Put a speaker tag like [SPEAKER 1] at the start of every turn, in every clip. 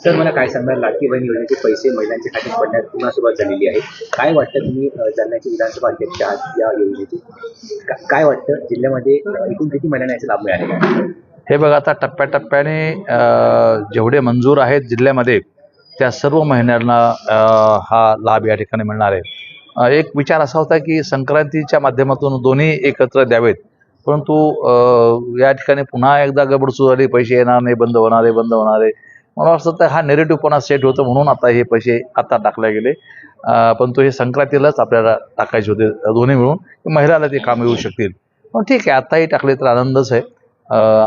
[SPEAKER 1] Sir मला काय सांगणार, लाडकी बहीण योजनेचे पैसे महिलांच्या खात्यात पडण्यास पुन्हा सुरुवात झालेली आहे. काय वाटतं, तुम्ही जालन्याचे विधानसभा अध्यक्ष आहात या योजनेचे, काय वाटतं जिल्ह्यामध्ये एकूण किती महिलांना याचा लाभ मिळालेला?
[SPEAKER 2] हे बघा, आता टप्प्याटप्प्याने जेवढे मंजूर आहेत जिल्ह्यामध्ये त्या सर्व महिन्यांना हा लाभ या ठिकाणी मिळणार आहे. एक विचार असा होता की संक्रांतीच्या माध्यमातून दोन्ही एकत्र द्यावेत, परंतु या ठिकाणी पुन्हा एकदा गडबड झाली, पैसे येणार नाही, बंद होणार आहे. मला असं तर हा नेरेटिव्ह पुन्हा सेट होतं, म्हणून आता हे पैसे आता टाकले गेले. परंतु हे संक्रांतीलाच आपल्याला टाकायचे होते दोन्ही मिळून, महिलाला ते काम येऊ शकतील. पण ठीक आहे, आत्ताही टाकले तर आनंदच आहे.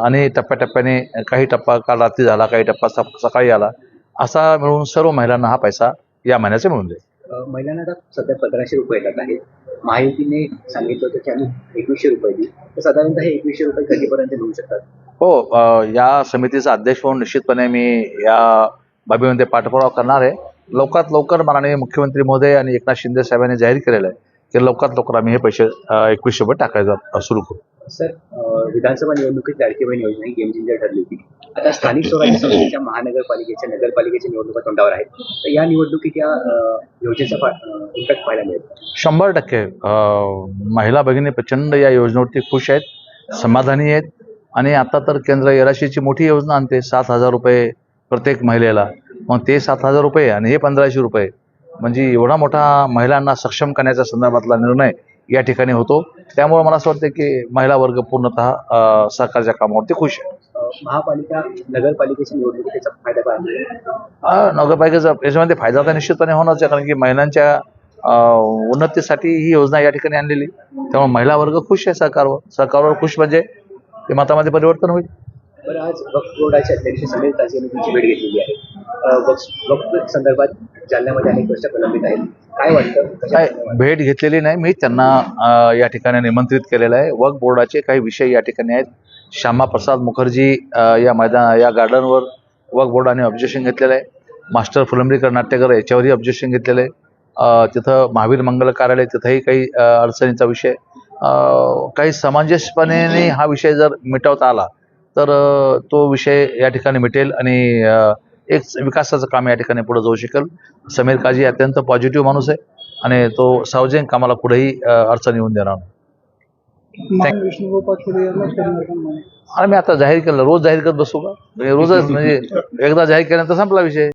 [SPEAKER 2] आणि टप्प्याटप्प्याने काही टप्पा काल रात्री झाला, काही टप्पा सकाळी आला, असा मिळून सर्व महिलांना हा पैसा या महिन्याचा मिळून जाईल.
[SPEAKER 1] महिलांना आता सध्या 1500 रुपये येतात आहेत. महायुतीने सांगितलं होतं की आम्ही 2100 रुपये देऊ, तर साधारणतः हे 2100 रुपये कधीपर्यंत मिळू शकतात?
[SPEAKER 2] हो, या समितीचा अध्यक्ष म्हणून निश्चितपणे मी या बाबीमध्ये पाठपुरावा करणार आहे. लवकरात लवकर माननीय मुख्यमंत्री महोदय आणि एकनाथ शिंदे साहेबांनी जाहीर केलेलं आहे की लवकरात लवकर आम्ही हे पैसे 2100 रुपये टाकायचं सुरू करू.
[SPEAKER 1] सर, विधानसभा निवडणुकीत लाडकी बहीण योजना ही गेम चेंजर ठरली होती. आता स्थानिक स्वराज्य संस्थेच्या महानगरपालिकेच्या नगरपालिकेच्या निवडणुका तोंडावर आहेत, तर या निवडणुकीत या योजनेचा इम्पॅक्ट पाहायला मिळेल?
[SPEAKER 2] 100% महिला भगिनी प्रचंड या योजनेवरती खुश आहेत, समाधानी आहेत. आणि आता तर केंद्र एराशीची मोठी योजना आणते, 7,000 रुपये प्रत्येक महिलेला. मग ते 7,000 रुपये आणि हे 1500 रुपये, म्हणजे एवढा मोठा महिलांना सक्षम करण्याच्या संदर्भातला निर्णय या ठिकाणी होतो. त्यामुळे मला असं वाटतं की महिला वर्ग पूर्णतः सरकारच्या कामावरती खुश आहे.
[SPEAKER 1] महापालिका नगरपालिकेच्या निवडणुकीत त्याचा फायदा पाहिजे?
[SPEAKER 2] नगरपालिकेचा याच्यामध्ये फायदा तर निश्चितपणे होणारच आहे, कारण की महिलांच्या उन्नतीसाठी ही योजना या ठिकाणी आणलेली. त्यामुळे महिला वर्ग खुश आहे सरकारवर खुश, म्हणजे ते मतामध्ये परिवर्तन होईल.
[SPEAKER 1] बरं, आज वक्फ बोर्डाचे अध्यक्ष समीर ताजी यांनी तुमची भेट घेतलेली आहे. वक्फ संदर्भात जालन्यामध्ये अनेक गोष्टी प्रलंबित आहेत. काय वाटतं?
[SPEAKER 2] भेट घेतलेली नाही, मी त्यांना या ठिकाणी निमंत्रित केलेलं आहे. वक्फ बोर्डाचे काही विषय या ठिकाणी आहेत. श्यामाप्रसाद मुखर्जी या गार्डनवर वक्फ बोर्डाने ऑब्जेक्शन घेतलेलं आहे. मास्टर फुलंब्रीकर नाट्यगर याच्यावरही ऑब्जेक्शन घेतलेलं आहे. तिथं महावीर मंगल कार्यालय, तिथंही काही अडचणीचा विषय. काही समंजसपणे हा विषय जर मिटवता आला तर तो विषय या ठिकाणी मिटेल आणि एक विकासाचं काम या ठिकाणी पुढे जाऊ शकेल. समीर काजी अत्यंत पॉझिटिव्ह माणूस आहे आणि तो सार्वजनिक कामाला कुठेही अडचण येऊन देणार नाही. आणि मी आता जाहीर केलं, रोज जाहीर करत बसू का? रोजच, म्हणजे एकदा जाहीर केल्यानंतर संपला विषय.